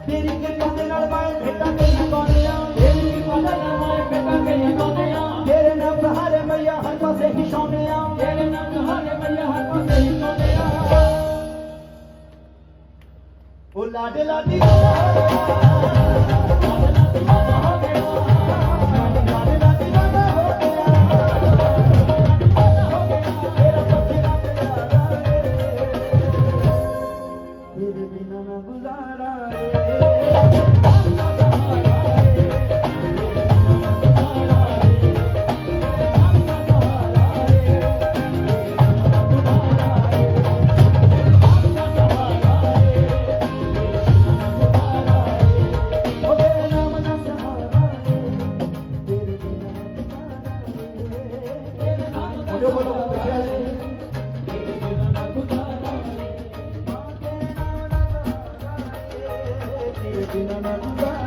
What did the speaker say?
तेरी कृपा दे नाल मैं भेटां तेरी गाउंदियां तेरी कृपा दे नाल मैं भेटां तेरी गाउंदियां तेरे नाम सहारे मैया हर पासे ही छाउंदियां तेरे नाम सहारे मैया हर पासे ही छाउंदियां ओ लाडे लाडी Thank you.